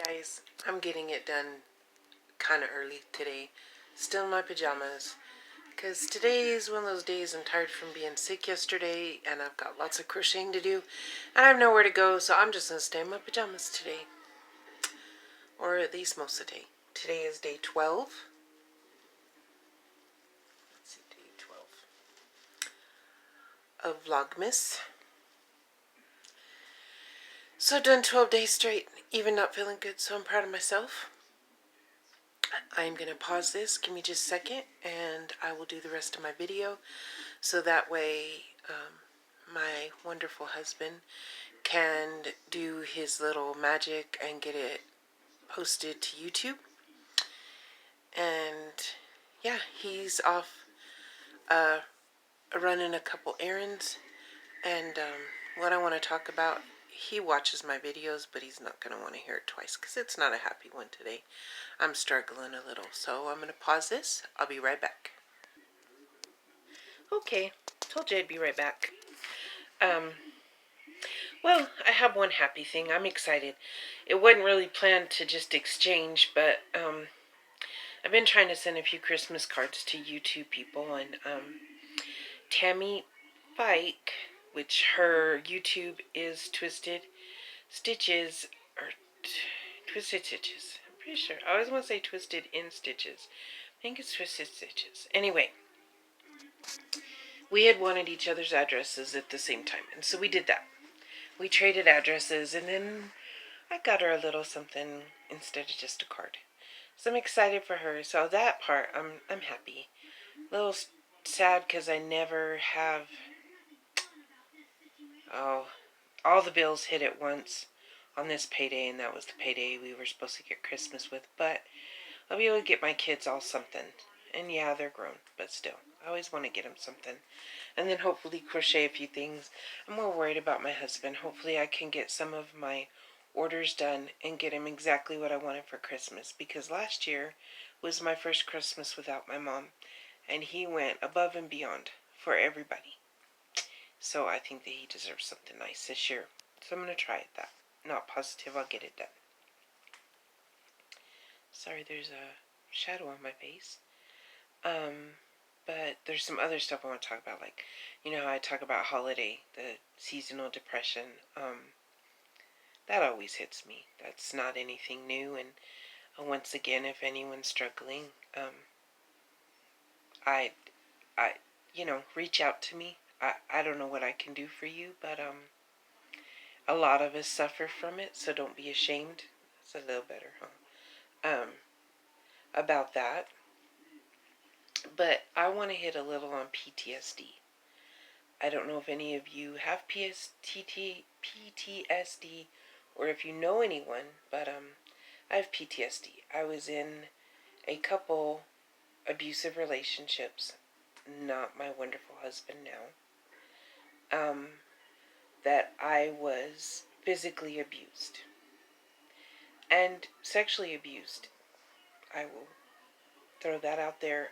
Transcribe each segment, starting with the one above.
Guys, I'm getting it done kind of early today. Still in my pajamas. Because today is one of those days I'm tired from being sick yesterday. And I've got lots of crocheting to do. And I have nowhere to go. So I'm just going to stay in my pajamas today. Or at least most of the day. Today is day 12. Let's see, day 12 of Vlogmas. So I've done 12 days straight. Even not feeling good. So I'm proud of myself. I'm going to pause this, give me just a second, and I will do the rest of my video, so that way my wonderful husband can do his little magic and get it posted to YouTube. And yeah, he's off running a couple errands, and what I want to talk about, he watches my videos, but he's not going to want to hear it twice because it's not a happy one today. I'm struggling a little, so I'm going to pause this. I'll be right back. Okay, told you I'd be right back. Well, I have one happy thing. I'm excited. It wasn't really planned to just exchange, but I've been trying to send a few Christmas cards to YouTube people, and Tammy Fike, which her YouTube is Twisted Stitches, or Twisted Stitches. I'm pretty sure. I always want to say Twisted in Stitches. I think it's Twisted Stitches. Anyway, we had wanted each other's addresses at the same time, and so we did that. We traded addresses, and then I got her a little something instead of just a card. So I'm excited for her. So that part, I'm happy. A little sad because I never have. Oh, all the bills hit at once on this payday, and that was the payday we were supposed to get Christmas with. But I'll be able to get my kids all something. And yeah, they're grown, but still, I always want to get them something. And then hopefully crochet a few things. I'm more worried about my husband. Hopefully I can get some of my orders done and get him exactly what I wanted for Christmas. Because last year was my first Christmas without my mom. And he went above and beyond for everybody. So I think that he deserves something nice this year. So I'm going to try it that. Not positive I'll get it done. Sorry, there's a shadow on my face. But there's some other stuff I want to talk about, like, you know how I talk about holiday, the seasonal depression. That always hits me. That's not anything new, and once again, if anyone's struggling, I, reach out to me. I don't know what I can do for you, but a lot of us suffer from it, so don't be ashamed. It's a little better, huh? About that. But I want to hit a little on PTSD. I don't know if any of you have PTSD or if you know anyone, but I have PTSD. I was in a couple abusive relationships, not my wonderful husband now, that I was physically abused and sexually abused. I will throw that out there.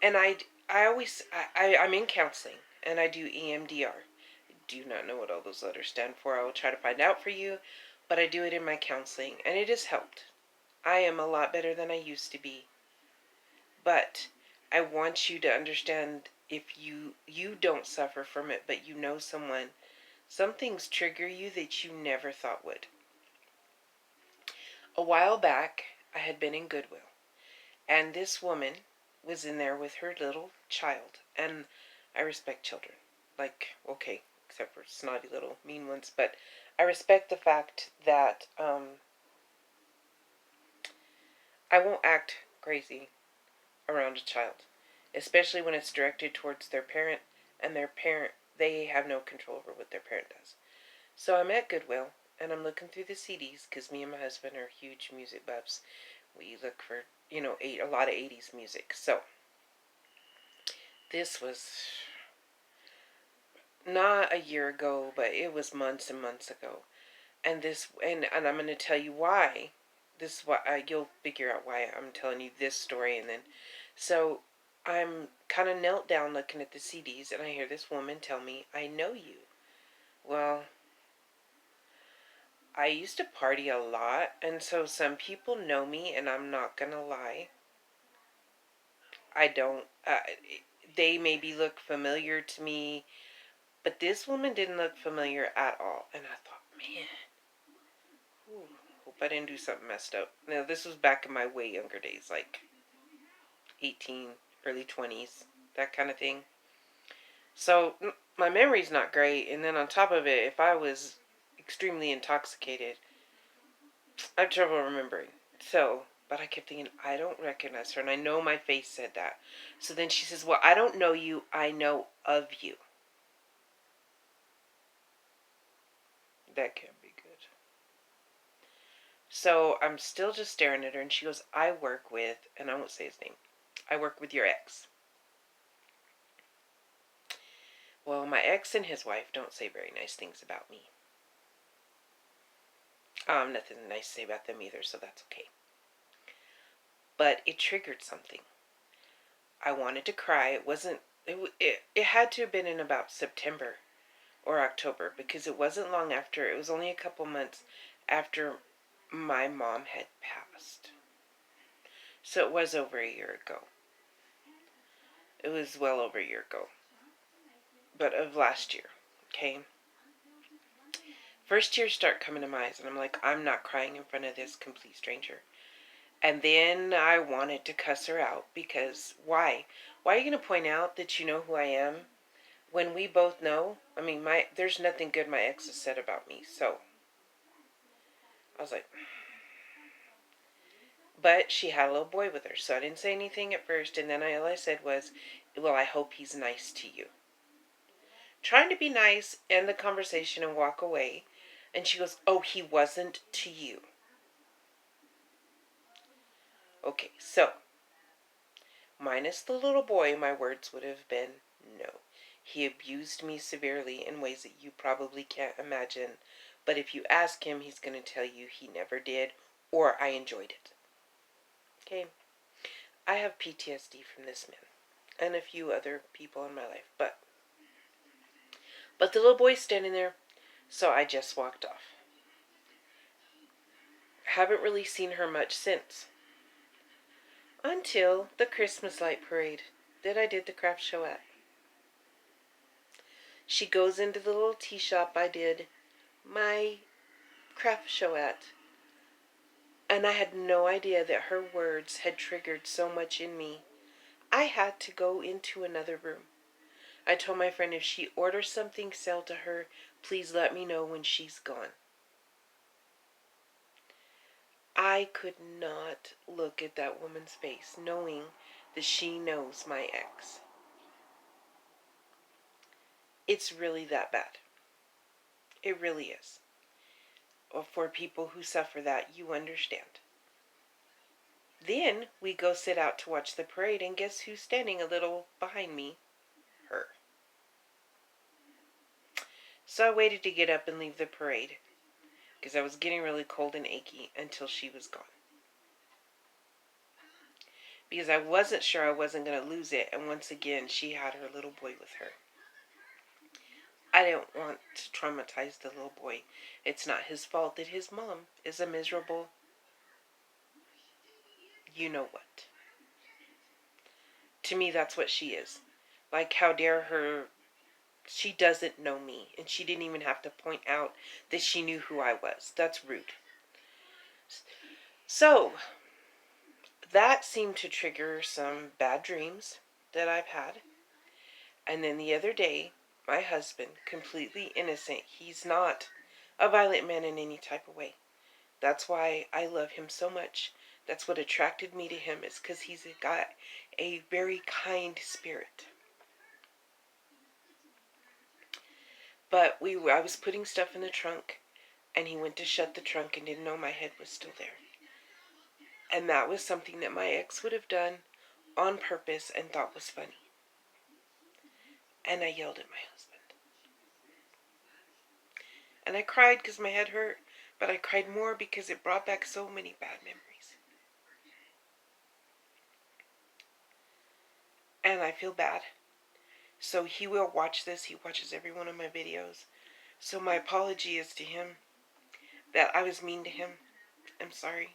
And I'm in counseling, and I do EMDR. I do not know what all those letters stand for. I will try to find out for you, but I do it in my counseling, and it has helped. I am a lot better than I used to be. But I want you to understand, if you don't suffer from it, but you know someone, some things trigger you that you never thought would. A while back, I had been in Goodwill, and this woman was in there with her little child, and I respect children. Like, okay, except for snotty little mean ones, but I respect the fact that I won't act crazy around a child, especially when it's directed towards their parent, and their parent, they have no control over what their parent does. So I'm at Goodwill, and I'm looking through the CDs, because me and my husband are huge music buffs. We look for, a lot of 80s music. So this was not a year ago, but it was months and months ago. And I'm going to tell you why. This is why you'll figure out why I'm telling you this story. And then, so I'm kind of knelt down looking at the CDs, and I hear this woman tell me, "I know you." Well, I used to party a lot, and so some people know me, and I'm not gonna lie. I don't, they maybe look familiar to me, but this woman didn't look familiar at all. And I thought, man, ooh, hope I didn't do something messed up. Now, this was back in my way younger days, like 18, early 20s, that kind of thing. So, my memory's not great, and then on top of it, if I was extremely intoxicated, I have trouble remembering. So, but I kept thinking, I don't recognize her, and I know my face said that. So then she says, well, I don't know you, I know of you. That can't be good. So I'm still just staring at her, and she goes, I work with, and I won't say his name, I work with your ex. Well, my ex and his wife don't say very nice things about me. Nothing nice to say about them either, so that's okay. But it triggered something. I wanted to cry. It had to have been in about September or October, because it wasn't long after. It was only a couple months after my mom had passed. So it was over a year ago. It was well over a year ago. But of last year, okay? First tears start coming to my eyes, and I'm like, I'm not crying in front of this complete stranger. And then I wanted to cuss her out, because why? Why are you going to point out that you know who I am when we both know? I mean, there's nothing good my ex has said about me, so I was like, but she had a little boy with her, so I didn't say anything at first, and then all I said was, well, I hope he's nice to you. Trying to be nice, end the conversation, and walk away. And she goes, oh, he wasn't to you. Okay, so, minus the little boy, my words would have been no. He abused me severely in ways that you probably can't imagine. But if you ask him, he's going to tell you he never did, or I enjoyed it. Okay? I have PTSD from this man, and a few other people in my life. But the little boy's standing there, so I just walked off. Haven't really seen her much since. Until the Christmas light parade that I did the craft show at. She goes into the little tea shop I did my craft show at. And I had no idea that her words had triggered so much in me. I had to go into another room. I told my friend, if she orders something sell to her, please let me know when she's gone. I could not look at that woman's face knowing that she knows my ex. It's really that bad. It really is. Or for people who suffer that, you understand. Then we go sit out to watch the parade, and guess who's standing a little behind me? Her. So I waited to get up and leave the parade, because I was getting really cold and achy until she was gone. Because I wasn't sure I wasn't going to lose it, and once again, she had her little boy with her. I don't want to traumatize the little boy. It's not his fault that his mom is a miserable, you know what. To me, that's what she is. Like, how dare her, she doesn't know me, and she didn't even have to point out that she knew who I was. That's rude. So, that seemed to trigger some bad dreams that I've had. And then the other day, my husband, completely innocent, he's not a violent man in any type of way. That's why I love him so much. That's what attracted me to him, is because he's got a very kind spirit. But I was putting stuff in the trunk, and he went to shut the trunk and didn't know my head was still there. And that was something that my ex would have done on purpose and thought was funny. And I yelled at my husband. And I cried because my head hurt, but I cried more because it brought back so many bad memories. And I feel bad. So he will watch this. He watches every one of my videos. So my apology is to him that I was mean to him. I'm sorry.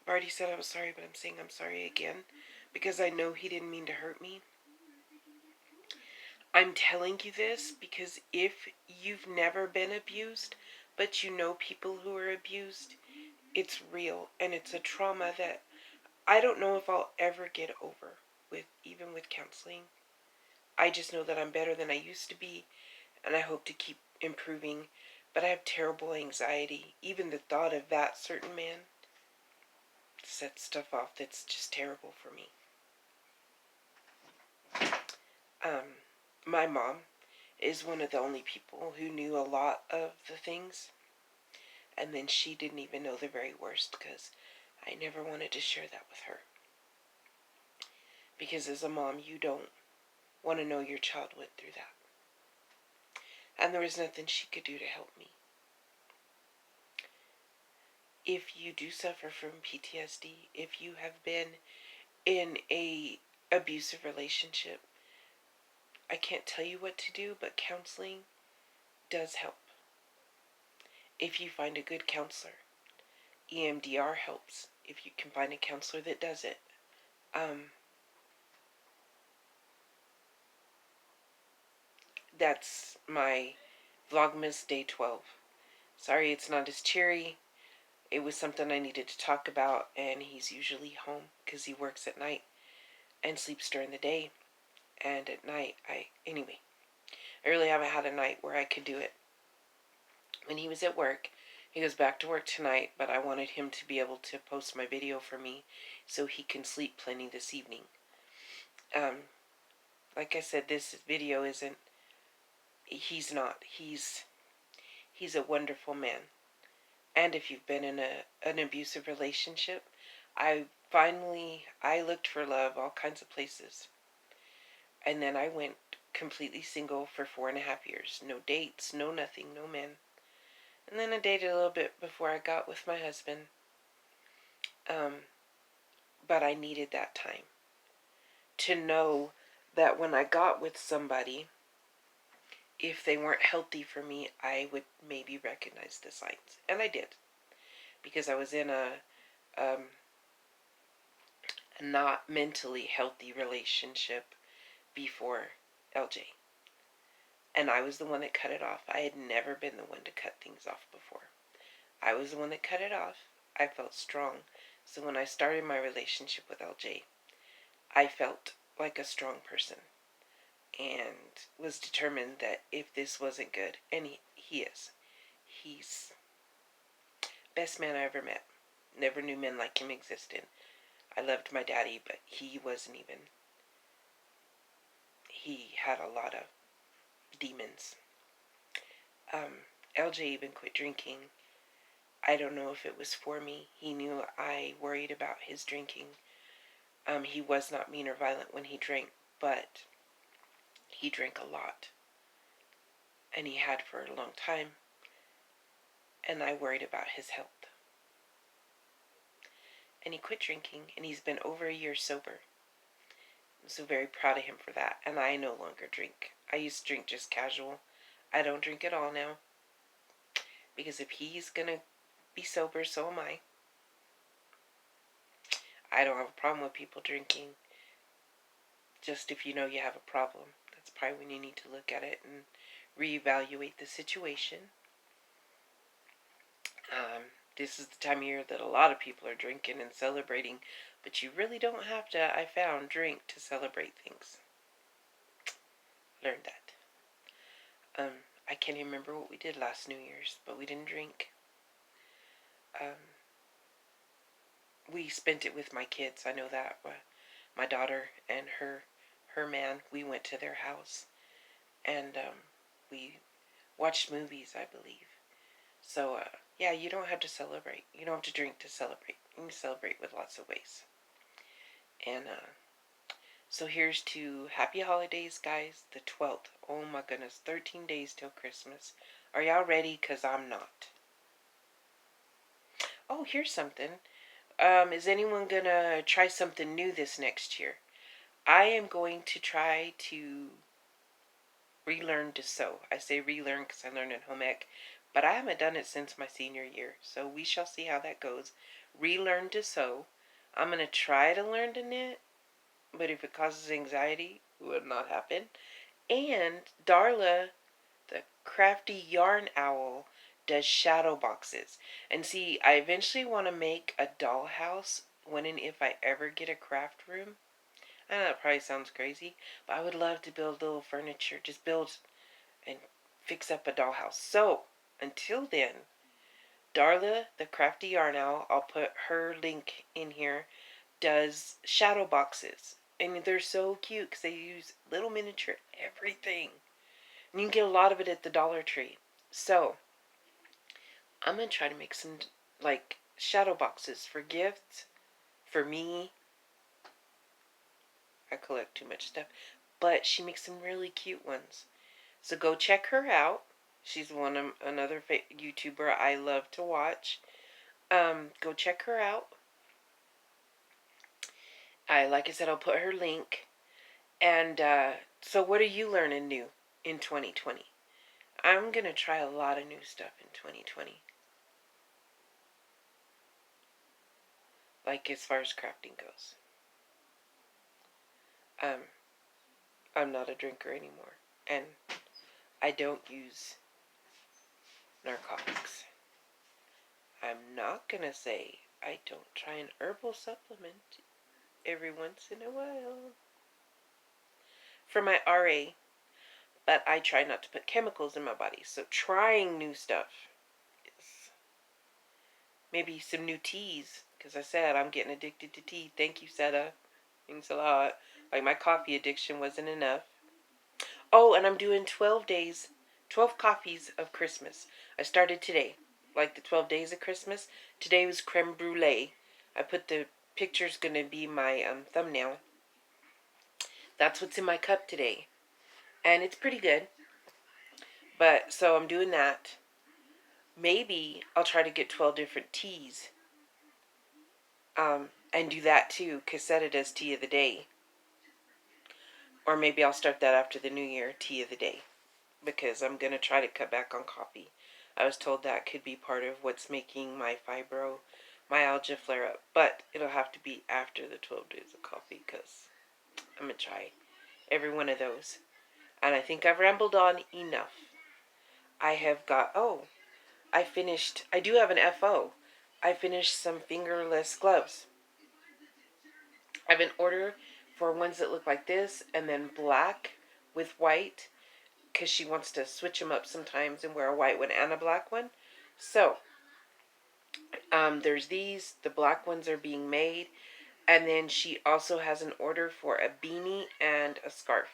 I've already said I was sorry, but I'm saying I'm sorry again because I know he didn't mean to hurt me. I'm telling you this because if you've never been abused, but you know people who are abused, it's real, and it's a trauma that I don't know if I'll ever get over even with counseling. I just know that I'm better than I used to be, and I hope to keep improving, but I have terrible anxiety. Even the thought of that certain man sets stuff off that's just terrible for me. My mom is one of the only people who knew a lot of the things, and then she didn't even know the very worst because I never wanted to share that with her. Because as a mom, you don't want to know your child went through that. And there was nothing she could do to help me. If you do suffer from PTSD, if you have been in a abusive relationship, I can't tell you what to do, but counseling does help. If you find a good counselor, EMDR helps. If you can find a counselor that does it. That's my Vlogmas day 12. Sorry it's not as cheery. It was something I needed to talk about, and he's usually home because he works at night and sleeps during the day. And at night, I really haven't had a night where I could do it. When he was at work, he goes back to work tonight, but I wanted him to be able to post my video for me so he can sleep plenty this evening. Like I said, this video isn't, he's a wonderful man. And if you've been in an abusive relationship, I looked for love all kinds of places. And then I went completely single for 4.5 years. No dates, no nothing, no men. And then I dated a little bit before I got with my husband. But I needed that time to know that when I got with somebody, if they weren't healthy for me, I would maybe recognize the signs. And I did. Because I was in a not mentally healthy relationship before LJ. And I was the one that cut it off. I had never been the one to cut things off before. I was the one that cut it off. I felt strong. So when I started my relationship with LJ, I felt like a strong person and was determined that if this wasn't good, and he is. He's best man I ever met. Never knew men like him existed. I loved my daddy, but he wasn't even. He had a lot of demons. LJ even quit drinking. I don't know if it was for me. He knew I worried about his drinking. He was not mean or violent when he drank, but he drank a lot. And he had for a long time. And I worried about his health. And he quit drinking, and he's been over a year sober. I'm so very proud of him for that. And I no longer drink. I used to drink just casual. I don't drink at all now. Because if he's going to be sober, so am I. I don't have a problem with people drinking. Just if you know you have a problem, that's probably when you need to look at it and reevaluate the situation. This is the time of year that a lot of people are drinking and celebrating, but you really don't have to, I found, drink to celebrate things. Learned that. I can't even remember what we did last New Year's, but we didn't drink. We spent it with my kids, I know that. My daughter and her man, we went to their house, and we watched movies, I believe. So, yeah, you don't have to celebrate. You don't have to drink to celebrate. You can celebrate with lots of ways. And so here's to happy holidays, guys. The 12th. Oh my goodness, 13 days till Christmas. Are y'all ready? Because I'm not. Oh, here's something. Is anyone going to try something new this next year? I am going to try to relearn to sew. I say relearn because I learned in home ec, But I haven't done it since my senior year, so we shall see how that goes. Relearn to sew. I'm going to try to learn to knit, but if it causes anxiety, it would not happen. And Darla, the Crafty Yarn Owl, does shadow boxes. And see, I eventually want to make a dollhouse when and if I ever get a craft room. I know that probably sounds crazy, but I would love to build little furniture. Just build and fix up a dollhouse. So, until then, Darla, the Crafty Yarn Owl, I'll put her link in here, does shadow boxes. And they're so cute because they use little miniature everything. And you can get a lot of it at the Dollar Tree. So, I'm going to try to make some, like, shadow boxes for gifts, for me. I collect too much stuff. But she makes some really cute ones. So go check her out. She's another YouTuber I love to watch. Go check her out. Like I said, I'll put her link. And so what are you learning new in 2020? I'm going to try a lot of new stuff in 2020. Like as far as crafting goes. I'm not a drinker anymore. And I don't use narcotics. I'm not going to say I don't try an herbal supplement every once in a while for my RA, but I try not to put chemicals in my body. So trying new stuff is maybe some new teas, because I said I'm getting addicted to tea. Thank you, Seta. Thanks a lot. Like my coffee addiction wasn't enough. Oh, and I'm doing 12 days, 12 coffees of Christmas. I started today, like the 12 days of Christmas. Today was creme brulee. I put the picture's going to be my thumbnail. That's what's in my cup today. And it's pretty good. But, so I'm doing that. Maybe I'll try to get 12 different teas. And do that too. Cassetta does tea of the day. Or maybe I'll start that after the new year, tea of the day. Because I'm going to try to cut back on coffee. I was told that could be part of what's making my fibromyalgia flare up. But it'll have to be after the 12 days of coffee, because I'm going to try every one of those. And I think I've rambled on enough. I have got, I do have an FO. I finished some fingerless gloves. I have an order for ones that look like this, and then black with white, because she wants to switch them up sometimes and wear a white one and a black one. So, there's these. The black ones are being made. And then she also has an order for a beanie and a scarf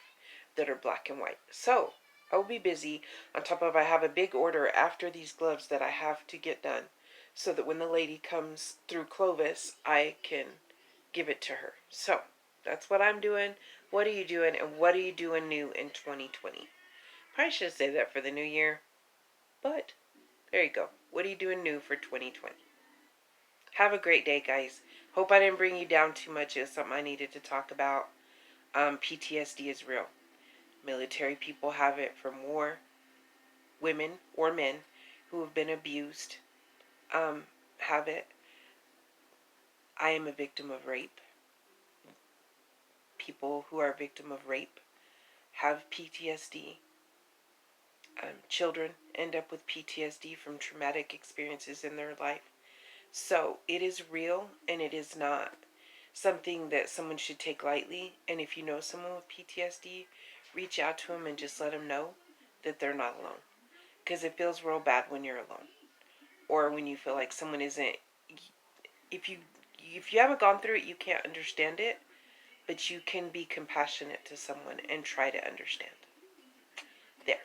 that are black and white. So, I'll be busy. On top of, I have a big order after these gloves that I have to get done, so that when the lady comes through Clovis, I can give it to her. So, that's what I'm doing. What are you doing? And what are you doing new in 2020? Probably should have saved that for the new year. But, there you go. What are you doing new for 2020? Have a great day, guys. Hope I didn't bring you down too much. It was something I needed to talk about. PTSD is real. Military people have it from war. Women or men who have been abused have it. I am a victim of rape. People who are a victim of rape have PTSD. Children end up with PTSD from traumatic experiences in their life. So it is real, and it is not something that someone should take lightly. And if you know someone with PTSD, reach out to them and just let them know that they're not alone. Because it feels real bad when you're alone. Or when you feel like someone isn't... If you haven't gone through it, you can't understand it. But you can be compassionate to someone and try to understand. There.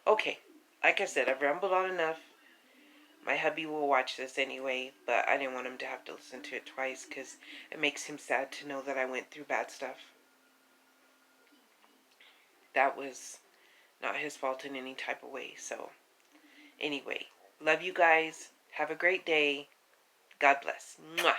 Okay. Like I said, I've rambled on enough. My hubby will watch this anyway, but I didn't want him to have to listen to it twice, because it makes him sad to know that I went through bad stuff. That was not his fault in any type of way. So, anyway, love you guys. Have a great day. God bless. Mwah.